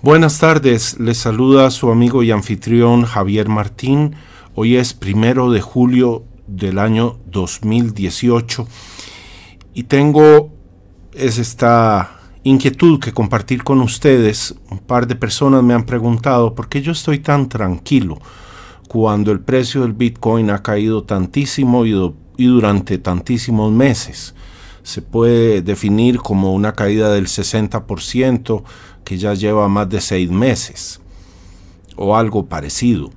Buenas tardes, les saluda su amigo y anfitrión Javier Martín. Hoy es 1 de julio del año 2018 y tengo esta inquietud que compartir con ustedes. Un par de personas me han preguntado por qué yo estoy tan tranquilo cuando el precio del Bitcoin ha caído tantísimo y durante tantísimos meses. Se puede definir como una caída del 60% que ya lleva más de 6 meses o algo parecido.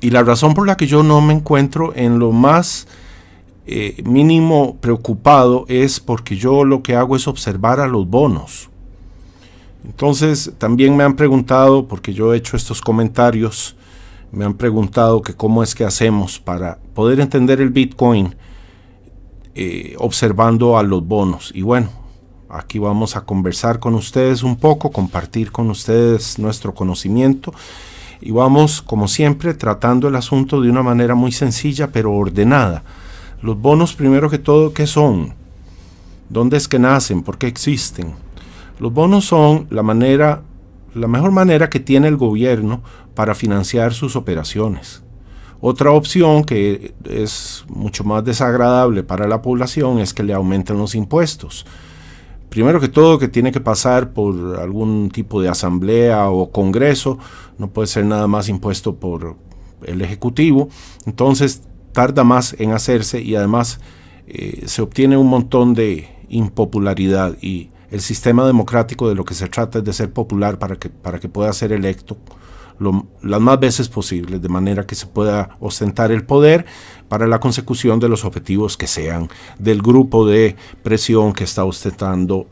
Y la razón por la que yo no me encuentro en lo más mínimo preocupado es porque yo lo que hago es observar a los bonos. Entonces también me han preguntado, porque yo he hecho estos comentarios, me han preguntado que cómo es que hacemos para poder entender el Bitcoin observando a los bonos. Y bueno, aquí vamos a conversar con ustedes un poco, compartir con ustedes nuestro conocimiento y vamos, como siempre, tratando el asunto de una manera muy sencilla pero ordenada. Los bonos, primero que todo, ¿qué son? ¿Dónde es que nacen? ¿Por qué existen? Los bonos son la mejor manera que tiene el gobierno para financiar sus operaciones. Otra opción que es mucho más desagradable para la población es que le aumenten los impuestos. Primero que todo, que tiene que pasar por algún tipo de asamblea o congreso, no puede ser nada más impuesto por el ejecutivo, entonces tarda más en hacerse y además se obtiene un montón de impopularidad, y el sistema democrático de lo que se trata es de ser popular para que pueda ser electo las más veces posibles, de manera que se pueda ostentar el poder para la consecución de los objetivos que sean del grupo de presión que está ostentando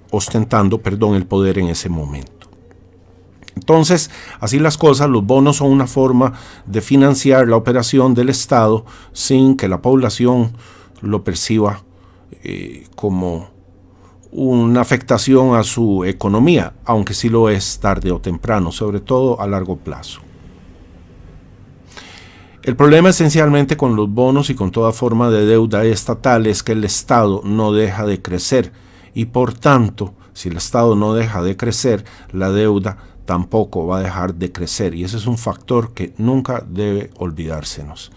el poder en ese momento. Entonces, así las cosas, los bonos son una forma de financiar la operación del Estado sin que la población lo perciba como una afectación a su economía, aunque sí lo es tarde o temprano, sobre todo a largo plazo. El problema esencialmente con los bonos y con toda forma de deuda estatal es que el Estado no deja de crecer y por tanto, si el Estado no deja de crecer, la deuda tampoco va a dejar de crecer, y ese es un factor que nunca debe olvidársenos.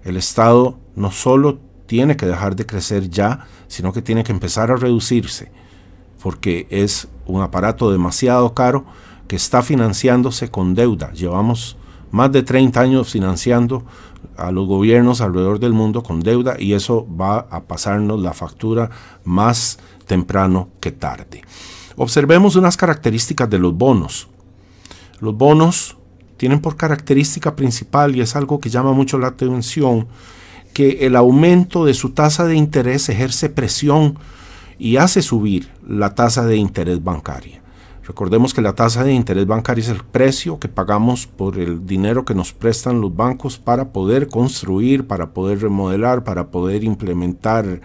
El Estado no solo tiene que dejar de crecer ya, sino que tiene que empezar a reducirse, porque es un aparato demasiado caro que está financiándose con deuda. Llevamos más de 30 años financiando a los gobiernos alrededor del mundo con deuda, y eso va a pasarnos la factura más temprano que tarde. Observemos unas características de los bonos. Los bonos tienen por característica principal, y es algo que llama mucho la atención, que el aumento de su tasa de interés ejerce presión y hace subir la tasa de interés bancaria. Recordemos que la tasa de interés bancaria es el precio que pagamos por el dinero que nos prestan los bancos para poder construir, para poder remodelar, para poder implementar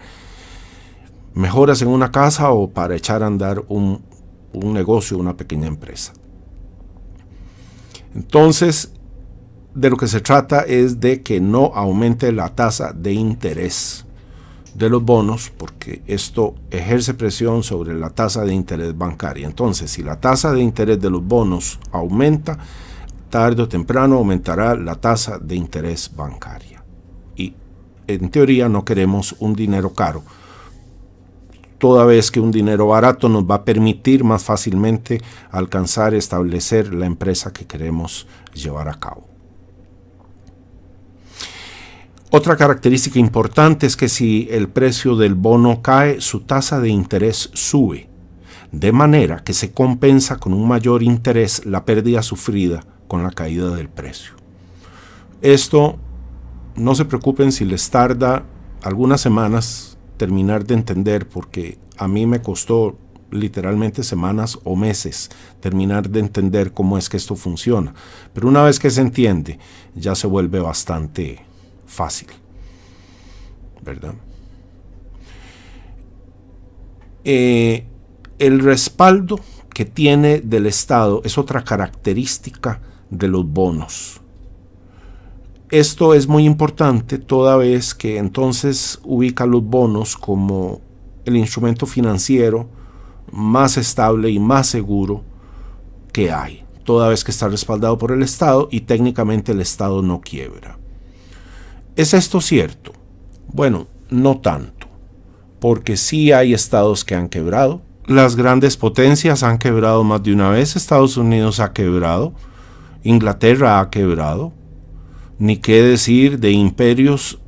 mejoras en una casa o para echar a andar un negocio, una pequeña empresa. Entonces, de lo que se trata es de que no aumente la tasa de interés de los bonos, porque esto ejerce presión sobre la tasa de interés bancaria. Entonces, si la tasa de interés de los bonos aumenta, tarde o temprano aumentará la tasa de interés bancaria. Y en teoría no queremos un dinero caro, toda vez que un dinero barato nos va a permitir más fácilmente alcanzar, establecer la empresa que queremos llevar a cabo. Otra característica importante es que si el precio del bono cae, su tasa de interés sube, de manera que se compensa con un mayor interés la pérdida sufrida con la caída del precio. Esto, no se preocupen si les tarda algunas semanas terminar de entender, porque a mí me costó literalmente semanas o meses terminar de entender cómo es que esto funciona. Pero una vez que se entiende, ya se vuelve bastante fácil, ¿verdad? El respaldo que tiene del Estado es otra característica de los bonos. Esto es muy importante toda vez que entonces ubica los bonos como el instrumento financiero más estable y más seguro que hay. toda vez que está respaldado por el Estado y técnicamente el Estado no quiebra. ¿Es esto cierto? Bueno, no tanto, porque sí hay estados que han quebrado. Las grandes potencias han quebrado más de una vez. Estados Unidos ha quebrado, Inglaterra ha quebrado, ni qué decir de imperios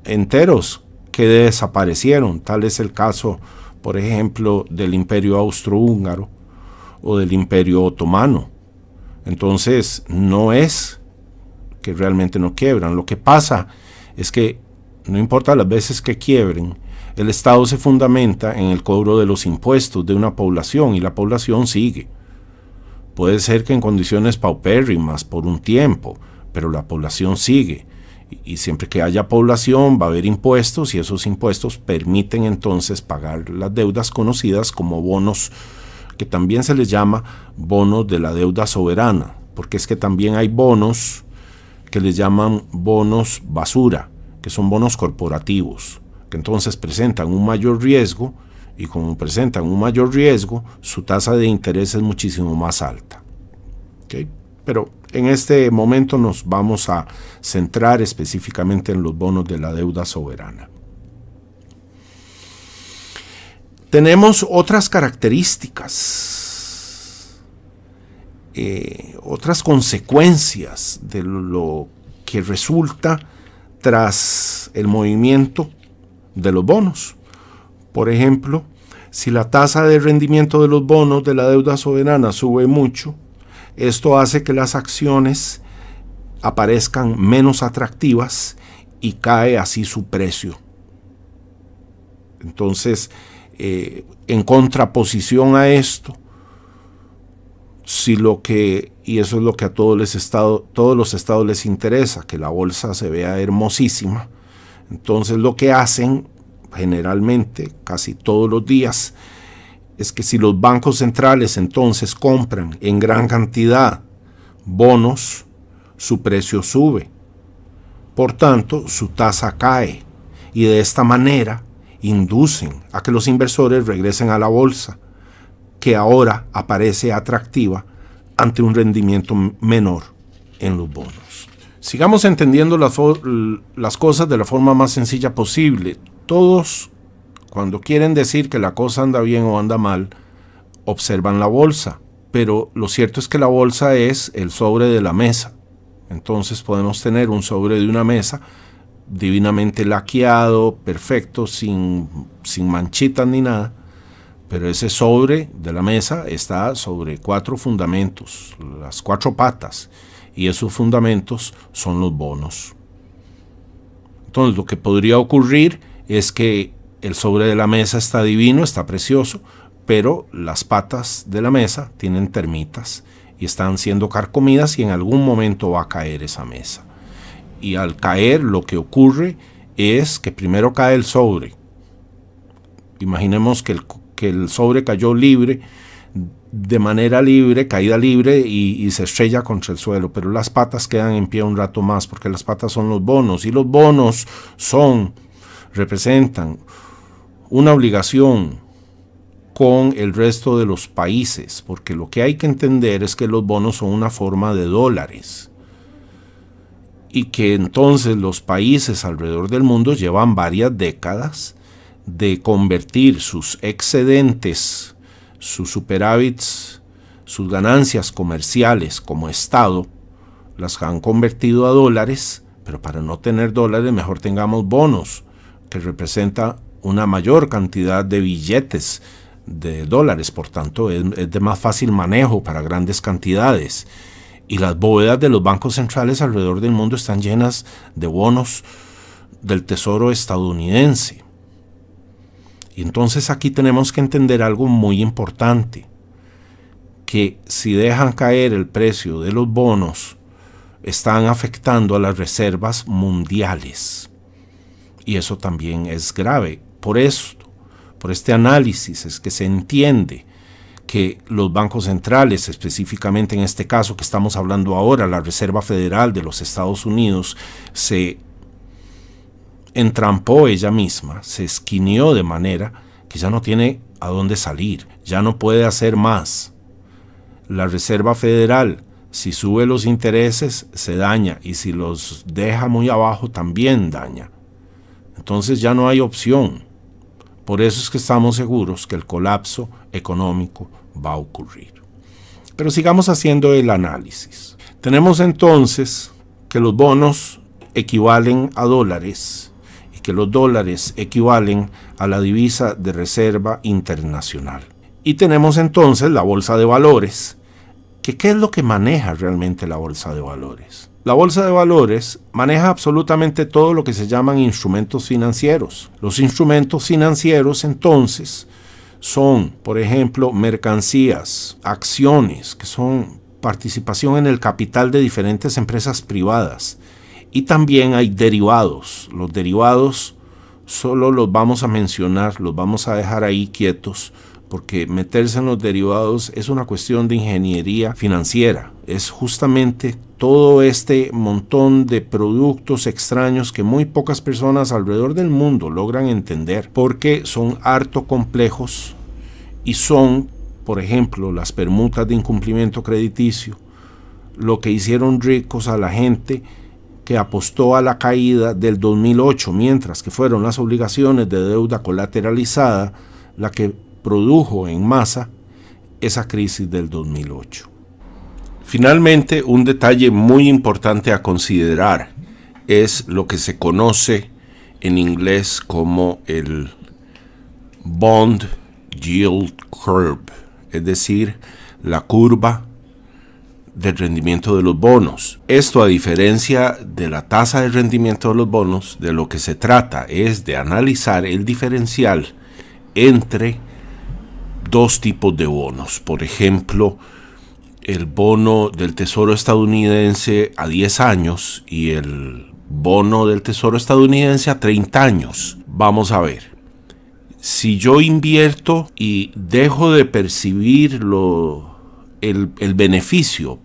enteros que desaparecieron. Tal es el caso, por ejemplo, del Imperio Austrohúngaro o del Imperio Otomano. Entonces, no es que realmente no quiebran. Lo que pasa es que no importa las veces que quiebren, el Estado se fundamenta en el cobro de los impuestos de una población y la población sigue. Puede ser que en condiciones paupérrimas por un tiempo, pero la población sigue. Y siempre que haya población va a haber impuestos y esos impuestos permiten entonces pagar las deudas conocidas como bonos, que también se les llama bonos de la deuda soberana, porque es que también hay bonos que les llaman bonos basura, que son bonos corporativos, que entonces presentan un mayor riesgo y como presentan un mayor riesgo, su tasa de interés es muchísimo más alta. ¿Okay? Pero en este momento nos vamos a centrar específicamente en los bonos de la deuda soberana. Tenemos otras características, otras consecuencias de lo que resulta tras el movimiento de los bonos. Por ejemplo, si la tasa de rendimiento de los bonos de la deuda soberana sube mucho, esto hace que las acciones aparezcan menos atractivas y cae así su precio. Entonces, en contraposición a esto, si lo que, y eso es lo que a todos los estados les interesa, que la bolsa se vea hermosísima, entonces lo que hacen generalmente, casi todos los días, es que si los bancos centrales entonces compran en gran cantidad bonos, su precio sube. Por tanto, su tasa cae y de esta manera inducen a que los inversores regresen a la bolsa, que ahora aparece atractiva ante un rendimiento menor en los bonos. Sigamos entendiendo las cosas de la forma más sencilla posible. Todos, cuando quieren decir que la cosa anda bien o anda mal, observan la bolsa, pero lo cierto es que la bolsa es el sobre de la mesa. Entonces podemos tener un sobre de una mesa divinamente laqueado, perfecto, sin manchitas ni nada, pero ese sobre de la mesa está sobre 4 fundamentos, las 4 patas, y esos fundamentos son los bonos. Entonces lo que podría ocurrir es que el sobre de la mesa está divino, está precioso, pero las patas de la mesa tienen termitas y están siendo carcomidas y en algún momento va a caer esa mesa. Y al caer lo que ocurre es que primero cae el sobre. Imaginemos que el sobre cayó libre, de manera libre, caída libre y se estrella contra el suelo, pero las patas quedan en pie un rato más porque las patas son los bonos y los bonos representan una obligación con el resto de los países, porque lo que hay que entender es que los bonos son una forma de dólares y que entonces los países alrededor del mundo llevan varias décadas de convertir sus excedentes, sus superávits, sus ganancias comerciales como Estado, las han convertido a dólares, pero para no tener dólares mejor tengamos bonos, que representa una mayor cantidad de billetes de dólares, por tanto es de más fácil manejo para grandes cantidades. Y las bóvedas de los bancos centrales alrededor del mundo están llenas de bonos del tesoro estadounidense. Y entonces aquí tenemos que entender algo muy importante, que si dejan caer el precio de los bonos, están afectando a las reservas mundiales. Y eso también es grave. Por este análisis es que se entiende que los bancos centrales, específicamente en este caso que estamos hablando ahora, la Reserva Federal de los Estados Unidos, se entrampó ella misma, se esquinió de manera que ya no tiene a dónde salir, ya no puede hacer más. La Reserva Federal, si sube los intereses, se daña, y si los deja muy abajo, también daña. Entonces ya no hay opción. Por eso es que estamos seguros que el colapso económico va a ocurrir. Pero sigamos haciendo el análisis. Tenemos entonces que los bonos equivalen a dólares y que los dólares equivalen a la divisa de reserva internacional. Y tenemos entonces la bolsa de valores. ¿Qué es lo que maneja realmente la bolsa de valores? La bolsa de valores maneja absolutamente todo lo que se llaman instrumentos financieros. Los instrumentos financieros entonces son, por ejemplo, mercancías, acciones, que son participación en el capital de diferentes empresas privadas. Y también hay derivados. Los derivados solo los vamos a mencionar, los vamos a dejar ahí quietos, porque meterse en los derivados es una cuestión de ingeniería financiera. Es justamente todo este montón de productos extraños que muy pocas personas alrededor del mundo logran entender, porque son harto complejos y son, por ejemplo, las permutas de incumplimiento crediticio, lo que hicieron ricos a la gente que apostó a la caída del 2008, mientras que fueron las obligaciones de deuda colateralizada la que produjo en masa esa crisis del 2008. Finalmente, un detalle muy importante a considerar es lo que se conoce en inglés como el Bond Yield Curve, es decir, la curva del rendimiento de los bonos. Esto, a diferencia de la tasa de rendimiento de los bonos, de lo que se trata es de analizar el diferencial entre dos tipos de bonos. Por ejemplo, el bono del Tesoro estadounidense a 10 años y el bono del Tesoro estadounidense a 30 años. Vamos a ver. Si yo invierto y dejo de percibir el beneficio,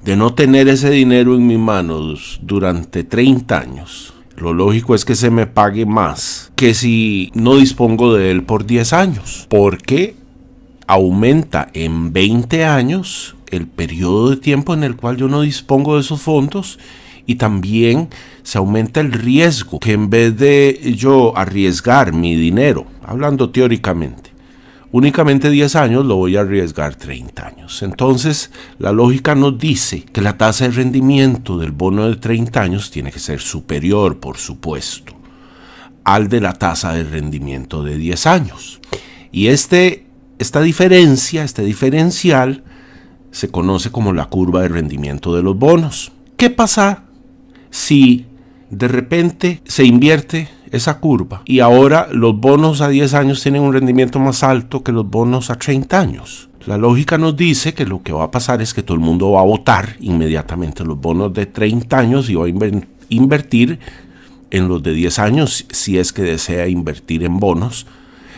de no tener ese dinero en mis manos durante 30 años, lo lógico es que se me pague más que si no dispongo de él por 10 años, porque aumenta en 20 años el periodo de tiempo en el cual yo no dispongo de esos fondos, y también se aumenta el riesgo, que en vez de yo arriesgar mi dinero, hablando teóricamente, únicamente 10 años, lo voy a arriesgar 30 años. Entonces, la lógica nos dice que la tasa de rendimiento del bono de 30 años tiene que ser superior, por supuesto, al de la tasa de rendimiento de 10 años. Y esta diferencia, este diferencial, se conoce como la curva de rendimiento de los bonos. ¿Qué pasa si de repente se invierte esa curva y ahora los bonos a 10 años tienen un rendimiento más alto que los bonos a 30 años? La lógica nos dice que lo que va a pasar es que todo el mundo va a votar inmediatamente los bonos de 30 años y va a invertir en los de 10 años, si es que desea invertir en bonos,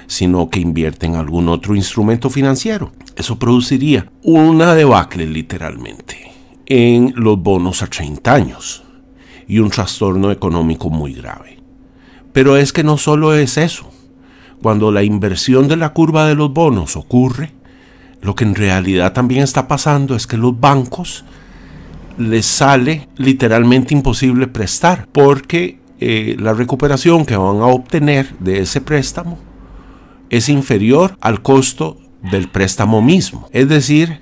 sino que invierte en algún otro instrumento financiero. Eso produciría una debacle, literalmente, en los bonos a 30 años y un trastorno económico muy grave. Pero es que no solo es eso. Cuando la inversión de la curva de los bonos ocurre, lo que en realidad también está pasando es que los bancos les sale literalmente imposible prestar, porque la recuperación que van a obtener de ese préstamo es inferior al costo del préstamo mismo. Es decir,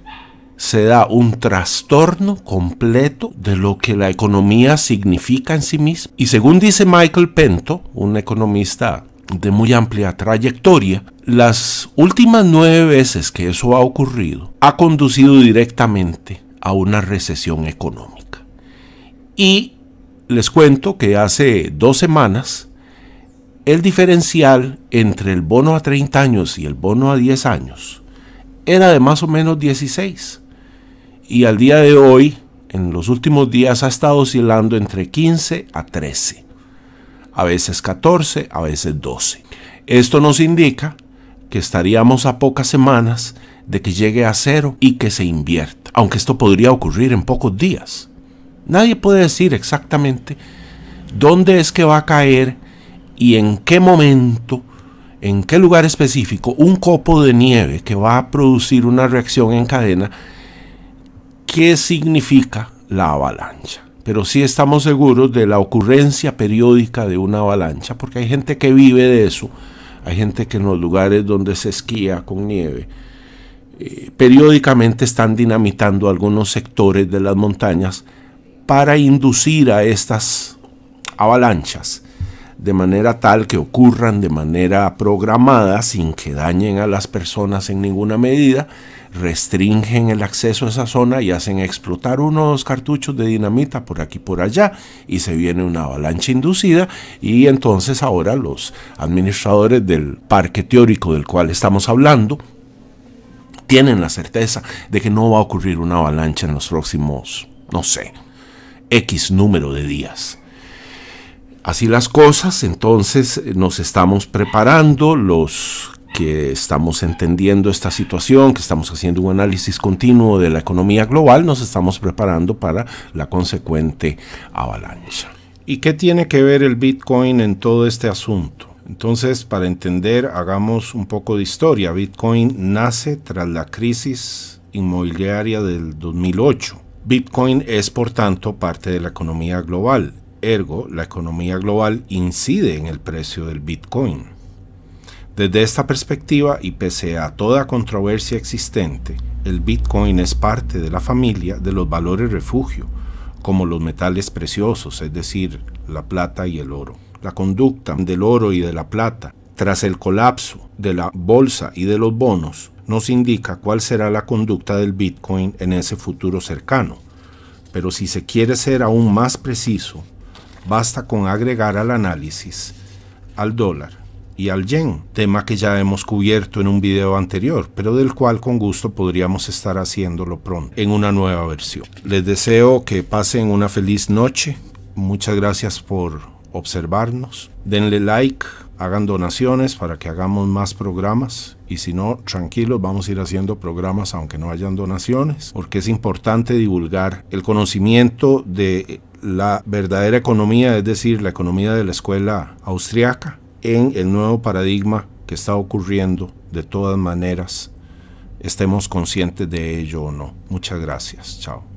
se da un trastorno completo de lo que la economía significa en sí misma. Y según dice Michael Pento, un economista de muy amplia trayectoria, las últimas 9 veces que eso ha ocurrido ha conducido directamente a una recesión económica. Y les cuento que hace 2 semanas el diferencial entre el bono a 30 años y el bono a 10 años era de más o menos 16. Y al día de hoy, en los últimos días, ha estado oscilando entre 15 a 13. A veces 14, a veces 12. Esto nos indica que estaríamos a pocas semanas de que llegue a 0 y que se invierta. Aunque esto podría ocurrir en pocos días. Nadie puede decir exactamente dónde es que va a caer y en qué momento, en qué lugar específico, un copo de nieve que va a producir una reacción en cadena qué significa la avalancha, pero sí estamos seguros de la ocurrencia periódica de una avalancha, porque hay gente que vive de eso. Hay gente que en los lugares donde se esquía con nieve, periódicamente están dinamitando algunos sectores de las montañas para inducir a estas avalanchas de manera tal que ocurran de manera programada, sin que dañen a las personas en ninguna medida, restringen el acceso a esa zona y hacen explotar unos cartuchos de dinamita por aquí y por allá, y se viene una avalancha inducida, y entonces ahora los administradores del parque teórico del cual estamos hablando tienen la certeza de que no va a ocurrir una avalancha en los próximos, no sé, X número de días. Así las cosas, entonces nos estamos preparando, los que estamos entendiendo esta situación, que estamos haciendo un análisis continuo de la economía global, nos estamos preparando para la consecuente avalancha. ¿Y qué tiene que ver el Bitcoin en todo este asunto? Entonces, para entender, hagamos un poco de historia. Bitcoin nace tras la crisis inmobiliaria del 2008. Bitcoin es, por tanto, parte de la economía global. Ergo, la economía global incide en el precio del Bitcoin. Desde esta perspectiva, y pese a toda controversia existente, el Bitcoin es parte de la familia de los valores refugio, como los metales preciosos, es decir, la plata y el oro. La conducta del oro y de la plata, tras el colapso de la bolsa y de los bonos, nos indica cuál será la conducta del Bitcoin en ese futuro cercano. Pero si se quiere ser aún más preciso, basta con agregar al análisis al dólar y al yen, tema que ya hemos cubierto en un video anterior, pero del cual con gusto podríamos estar haciéndolo pronto en una nueva versión. Les deseo que pasen una feliz noche. Muchas gracias por observarnos. Denle like, hagan donaciones para que hagamos más programas, y si no, tranquilos, vamos a ir haciendo programas aunque no hayan donaciones, porque es importante divulgar el conocimiento de la verdadera economía, es decir, la economía de la escuela austriaca, en el nuevo paradigma que está ocurriendo. De todas maneras, estemos conscientes de ello o no. Muchas gracias. Chao.